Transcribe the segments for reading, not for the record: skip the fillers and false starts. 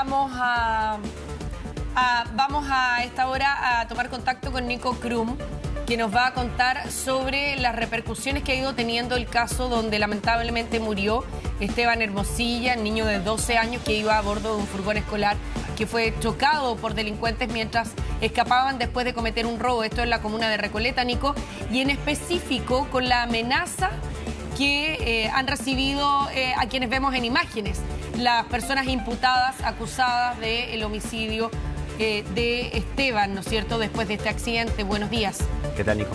Vamos a esta hora a tomar contacto con Nico Krum, que nos va a contar sobre las repercusiones que ha ido teniendo el caso donde lamentablemente murió Esteban Hermosilla, niño de 12 años que iba a bordo de un furgón escolar que fue chocado por delincuentes mientras escapaban después de cometer un robo. Esto en la comuna de Recoleta, Nico, y en específico con la amenaza que han recibido a quienes vemos en imágenes, las personas imputadas, acusadas del homicidio de Esteban, ¿no es cierto?, después de este accidente. Buenos días. ¿Qué tal, Nico?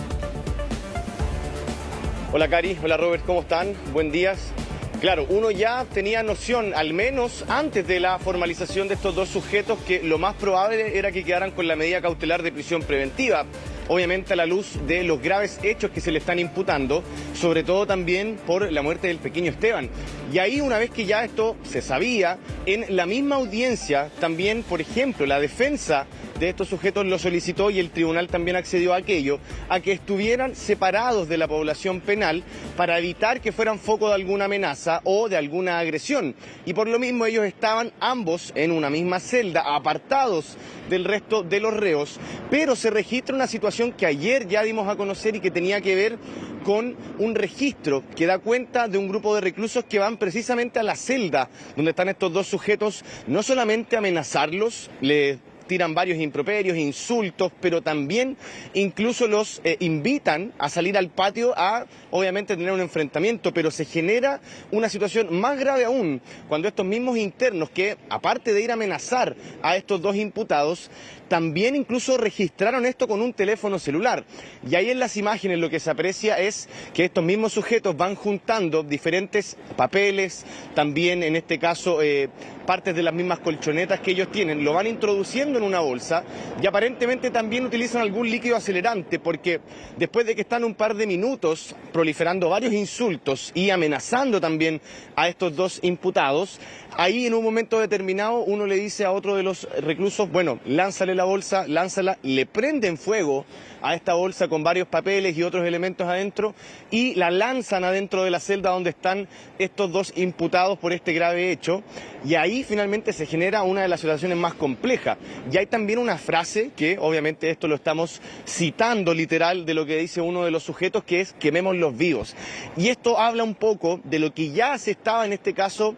Hola, Cari. Hola, Robert. ¿Cómo están? Buen días. Claro, uno ya tenía noción, al menos antes de la formalización de estos dos sujetos, que lo más probable era que quedaran con la medida cautelar de prisión preventiva. Obviamente a la luz de los graves hechos que se le están imputando, sobre todo también por la muerte del pequeño Esteban. Y ahí, una vez que ya esto se sabía, en la misma audiencia también, por ejemplo, la defensa de estos sujetos lo solicitó y el tribunal también accedió a aquello, a que estuvieran separados de la población penal para evitar que fueran foco de alguna amenaza o de alguna agresión. Y por lo mismo ellos estaban ambos en una misma celda, apartados del resto de los reos, pero se registra una situación que ayer ya dimos a conocer y que tenía que ver con un registro que da cuenta de un grupo de reclusos que van precisamente a la celda donde están estos dos sujetos, no solamente a amenazarlos, les tiran varios improperios, insultos, pero también incluso los invitan a salir al patio a, obviamente, tener un enfrentamiento, pero se genera una situación más grave aún, cuando estos mismos internos que, aparte de ir a amenazar a estos dos imputados, también incluso registraron esto con un teléfono celular. Y ahí en las imágenes lo que se aprecia es que estos mismos sujetos van juntando diferentes papeles, también en este caso partes de las mismas colchonetas que ellos tienen, lo van introduciendo en una bolsa y aparentemente también utilizan algún líquido acelerante, porque después de que están un par de minutos proliferando varios insultos y amenazando también a estos dos imputados, ahí en un momento determinado uno le dice a otro de los reclusos, bueno, lánzale la bolsa, lánzala, le prenden fuego a esta bolsa con varios papeles y otros elementos adentro y la lanzan adentro de la celda donde están estos dos imputados por este grave hecho, y ahí finalmente se genera una de las situaciones más complejas. Y hay también una frase que obviamente esto lo estamos citando literal de lo que dice uno de los sujetos, que es quemémoslos vivos, y esto habla un poco de lo que ya se estaba en este caso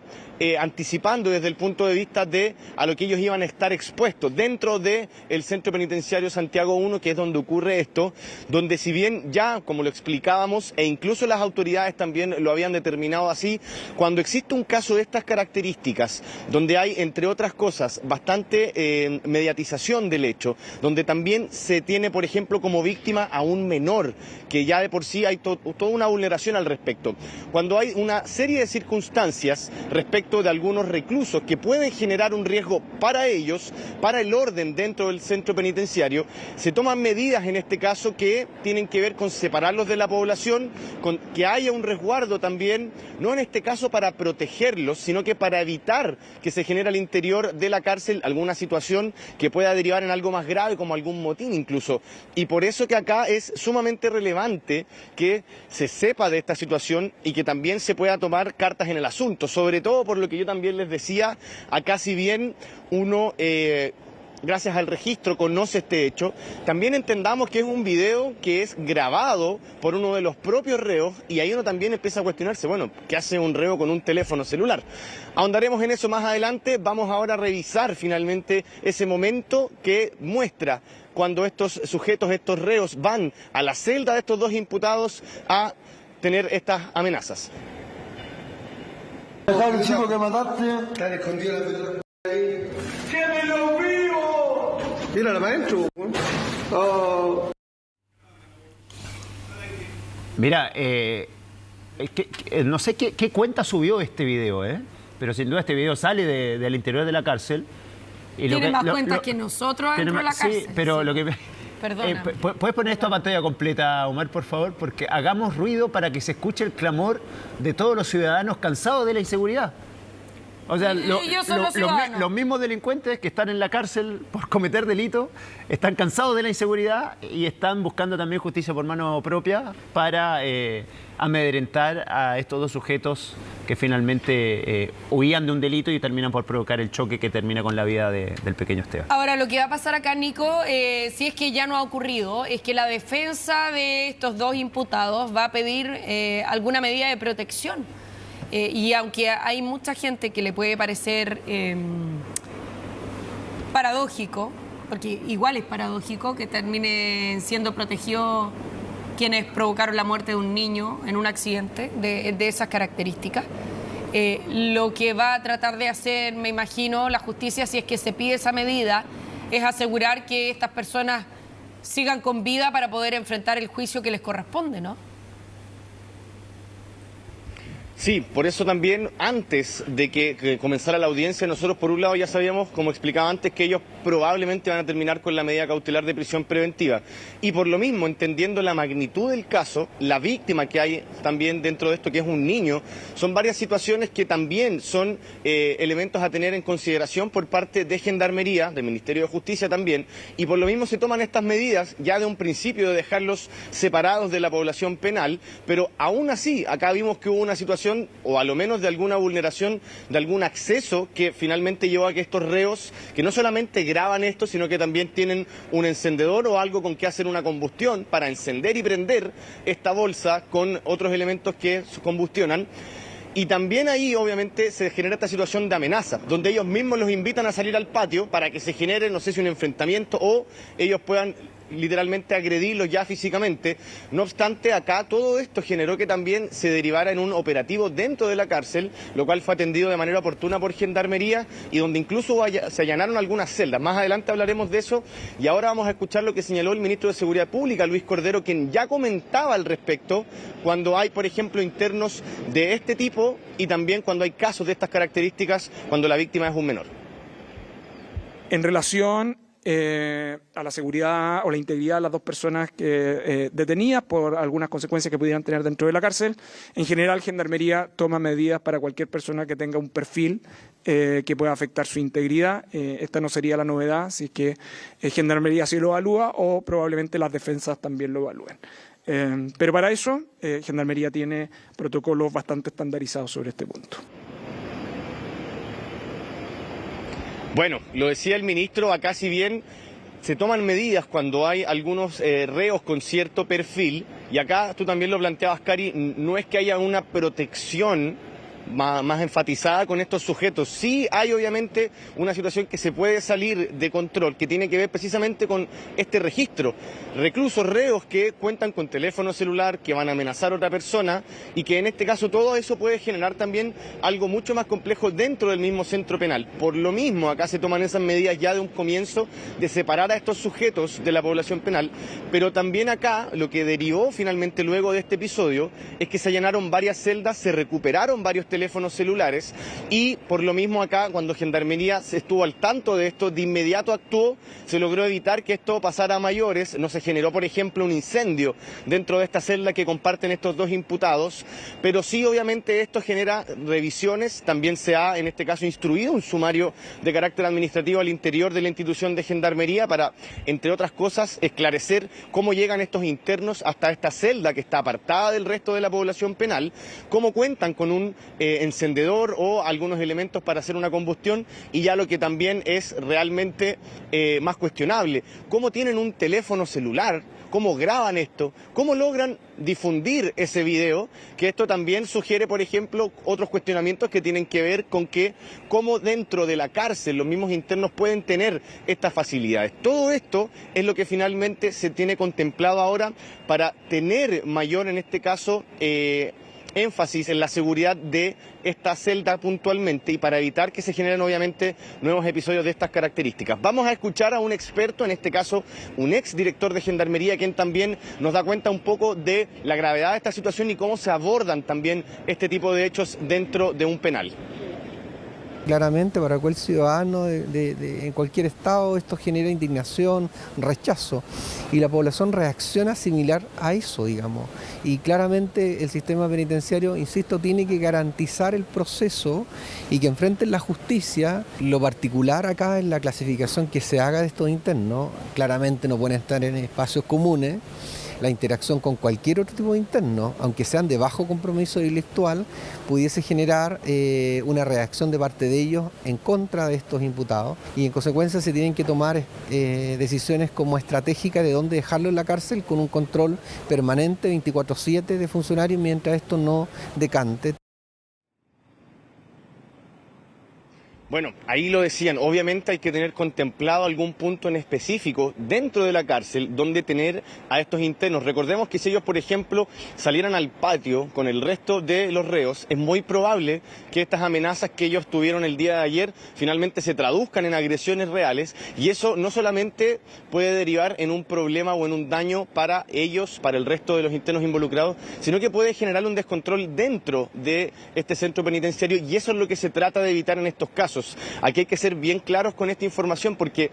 anticipando desde el punto de vista de a lo que ellos iban a estar expuestos dentro del centro penitenciario Santiago 1, que es donde ocurre esto, donde si bien ya, como lo explicábamos, e incluso las autoridades también lo habían determinado así, cuando existe un caso de estas características, donde hay, entre otras cosas, bastante mediatización del hecho, donde también se tiene, por ejemplo, como víctima a un menor, que ya de por sí hay toda una vulneración al respecto, cuando hay una serie de circunstancias respecto de algunos reclusos que pueden generar un riesgo para ellos, para el orden dentro del centro penitenciario, se toman medidas en este caso que tienen que ver con separarlos de la población, con que haya un resguardo también, no en este caso para protegerlos, sino que para evitar que se genere al interior de la cárcel alguna situación que pueda derivar en algo más grave, como algún motín incluso. Y por eso que acá es sumamente relevante que se sepa de esta situación y que también se pueda tomar cartas en el asunto, sobre todo por lo que yo también les decía, acá si bien uno, gracias al registro, conoce este hecho, también entendamos que es un video que es grabado por uno de los propios reos, y ahí uno también empieza a cuestionarse, bueno, ¿qué hace un reo con un teléfono celular? Ahondaremos en eso más adelante. Vamos ahora a revisar finalmente ese momento que muestra cuando estos sujetos, estos reos, van a la celda de estos dos imputados a tener estas amenazas. El chico que mataste. Están escondido la pelota ahí. ¡Quémelo vivo! Mírala para adentro. Oh. Mira, no sé qué cuenta subió este video, pero sin duda este video sale del interior de la cárcel. Y tiene más cuentas que nosotros dentro de la cárcel. Sí, pero sí. Lo que... Perdona. ¿Puedes poner esto a pantalla completa, Omar, por favor? Porque hagamos ruido para que se escuche el clamor de todos los ciudadanos cansados de la inseguridad. O sea, ellos son los ciudadanos. los mismos delincuentes que están en la cárcel por cometer delitos están cansados de la inseguridad y están buscando también justicia por mano propia para amedrentar a estos dos sujetos que finalmente huían de un delito y terminan por provocar el choque que termina con la vida del pequeño Esteban. Ahora, lo que va a pasar acá, Nico, si es que ya no ha ocurrido, es que la defensa de estos dos imputados va a pedir alguna medida de protección. Y aunque hay mucha gente que le puede parecer paradójico, porque igual es paradójico que terminen siendo protegidos quienes provocaron la muerte de un niño en un accidente de esas características. Lo que va a tratar de hacer, me imagino, la justicia, si es que se pide esa medida, es asegurar que estas personas sigan con vida para poder enfrentar el juicio que les corresponde, ¿no? Sí, por eso también antes de que comenzara la audiencia, nosotros por un lado ya sabíamos, como explicaba antes, que ellos probablemente van a terminar con la medida cautelar de prisión preventiva. Y por lo mismo, entendiendo la magnitud del caso, la víctima que hay también dentro de esto, que es un niño, son varias situaciones que también son elementos a tener en consideración por parte de Gendarmería, del Ministerio de Justicia también, y por lo mismo se toman estas medidas ya de un principio de dejarlos separados de la población penal, pero aún así, acá vimos que hubo una situación o a lo menos de alguna vulneración, de algún acceso que finalmente llevó a que estos reos, que no solamente graban esto, sino que también tienen un encendedor o algo con que hacer una combustión para encender y prender esta bolsa con otros elementos que combustionan. Y también ahí obviamente se genera esta situación de amenaza, donde ellos mismos los invitan a salir al patio para que se genere, no sé si un enfrentamiento o ellos puedan literalmente agredirlos ya físicamente. No obstante, acá todo esto generó que también se derivara en un operativo dentro de la cárcel, lo cual fue atendido de manera oportuna por Gendarmería y donde incluso se allanaron algunas celdas. Más adelante hablaremos de eso y ahora vamos a escuchar lo que señaló el ministro de Seguridad Pública, Luis Cordero, quien ya comentaba al respecto cuando hay, por ejemplo, internos de este tipo y también cuando hay casos de estas características cuando la víctima es un menor. En relación a la seguridad o la integridad de las dos personas detenidas por algunas consecuencias que pudieran tener dentro de la cárcel. En general, Gendarmería toma medidas para cualquier persona que tenga un perfil que pueda afectar su integridad. Esta no sería la novedad, si es que Gendarmería sí lo evalúa o probablemente las defensas también lo evalúen. Pero para eso, Gendarmería tiene protocolos bastante estandarizados sobre este punto. Bueno, lo decía el ministro, acá si bien se toman medidas cuando hay algunos reos con cierto perfil, y acá tú también lo planteabas, Cari, no es que haya una protección más enfatizada con estos sujetos. Sí hay obviamente una situación que se puede salir de control, que tiene que ver precisamente con este registro. Reclusos, reos que cuentan con teléfono celular, que van a amenazar a otra persona y que en este caso todo eso puede generar también algo mucho más complejo dentro del mismo centro penal. Por lo mismo, acá se toman esas medidas ya de un comienzo de separar a estos sujetos de la población penal, pero también acá lo que derivó finalmente luego de este episodio es que se allanaron varias celdas, se recuperaron varios teléfonos celulares y por lo mismo acá cuando Gendarmería se estuvo al tanto de esto, de inmediato actuó, se logró evitar que esto pasara a mayores, no se generó por ejemplo un incendio dentro de esta celda que comparten estos dos imputados, pero sí obviamente esto genera revisiones, también se ha en este caso instruido un sumario de carácter administrativo al interior de la institución de Gendarmería para, entre otras cosas, esclarecer cómo llegan estos internos hasta esta celda que está apartada del resto de la población penal, cómo cuentan con un encendedor o algunos elementos para hacer una combustión y ya lo que también es realmente más cuestionable, cómo tienen un teléfono celular, cómo graban esto, cómo logran difundir ese video, que esto también sugiere, por ejemplo, otros cuestionamientos que tienen que ver con que cómo dentro de la cárcel los mismos internos pueden tener estas facilidades. Todo esto es lo que finalmente se tiene contemplado ahora para tener mayor, en este caso, énfasis en la seguridad de esta celda puntualmente y para evitar que se generen obviamente nuevos episodios de estas características. Vamos a escuchar a un experto, en este caso un ex director de Gendarmería, quien también nos da cuenta un poco de la gravedad de esta situación y cómo se abordan también este tipo de hechos dentro de un penal. claramente para cualquier ciudadano en cualquier estado esto genera indignación, rechazo, y la población reacciona similar a eso, digamos. Y claramente el sistema penitenciario, insisto, tiene que garantizar el proceso y que enfrenten la justicia. Lo particular acá es la clasificación que se haga de estos internos. Claramente no pueden estar en espacios comunes. La interacción con cualquier otro tipo de interno, aunque sean de bajo compromiso intelectual, pudiese generar una reacción de parte de ellos en contra de estos imputados, y en consecuencia se tienen que tomar decisiones como estratégicas de dónde dejarlo en la cárcel, con un control permanente 24/7 de funcionarios mientras esto no decante. Bueno, ahí lo decían, obviamente hay que tener contemplado algún punto en específico dentro de la cárcel donde tener a estos internos. Recordemos que si ellos, por ejemplo, salieran al patio con el resto de los reos, es muy probable que estas amenazas que ellos tuvieron el día de ayer finalmente se traduzcan en agresiones reales, y eso no solamente puede derivar en un problema o en un daño para ellos, para el resto de los internos involucrados, sino que puede generar un descontrol dentro de este centro penitenciario, y eso es lo que se trata de evitar en estos casos. Aquí hay que ser bien claros con esta información, porque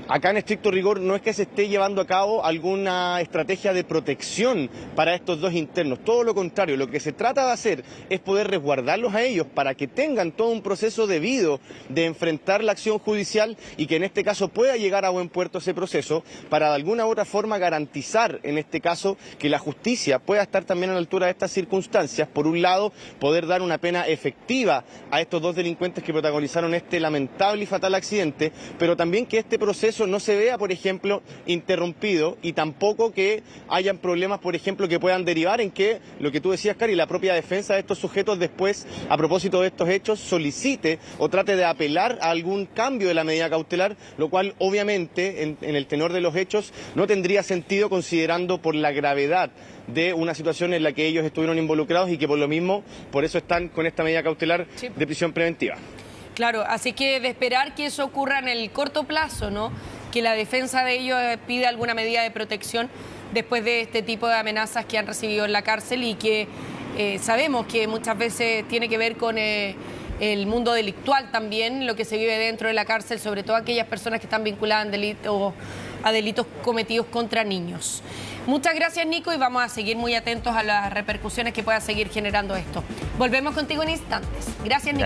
acá en estricto rigor no es que se esté llevando a cabo alguna estrategia de protección para estos dos internos, todo lo contrario, lo que se trata de hacer es poder resguardarlos a ellos para que tengan todo un proceso debido de enfrentar la acción judicial, y que en este caso pueda llegar a buen puerto ese proceso, para de alguna u otra forma garantizar en este caso que la justicia pueda estar también a la altura de estas circunstancias. Por un lado, poder dar una pena efectiva a estos dos delincuentes que protagonizaron este lamentable y fatal accidente, pero también que este proceso no se vea, por ejemplo, interrumpido, y tampoco que hayan problemas, por ejemplo, que puedan derivar en que, lo que tú decías, Cari, la propia defensa de estos sujetos después, a propósito de estos hechos, solicite o trate de apelar a algún cambio de la medida cautelar, lo cual obviamente en el tenor de los hechos no tendría sentido, considerando por la gravedad de una situación en la que ellos estuvieron involucrados, y que por lo mismo, por eso están con esta medida cautelar de prisión preventiva. Claro, así que de esperar que eso ocurra en el corto plazo, ¿no? Que la defensa de ellos pida alguna medida de protección después de este tipo de amenazas que han recibido en la cárcel, y que sabemos que muchas veces tiene que ver con el mundo delictual también, lo que se vive dentro de la cárcel, sobre todo aquellas personas que están vinculadas a delitos cometidos contra niños. Muchas gracias, Nico, y vamos a seguir muy atentos a las repercusiones que pueda seguir generando esto. Volvemos contigo en instantes. Gracias, Nico.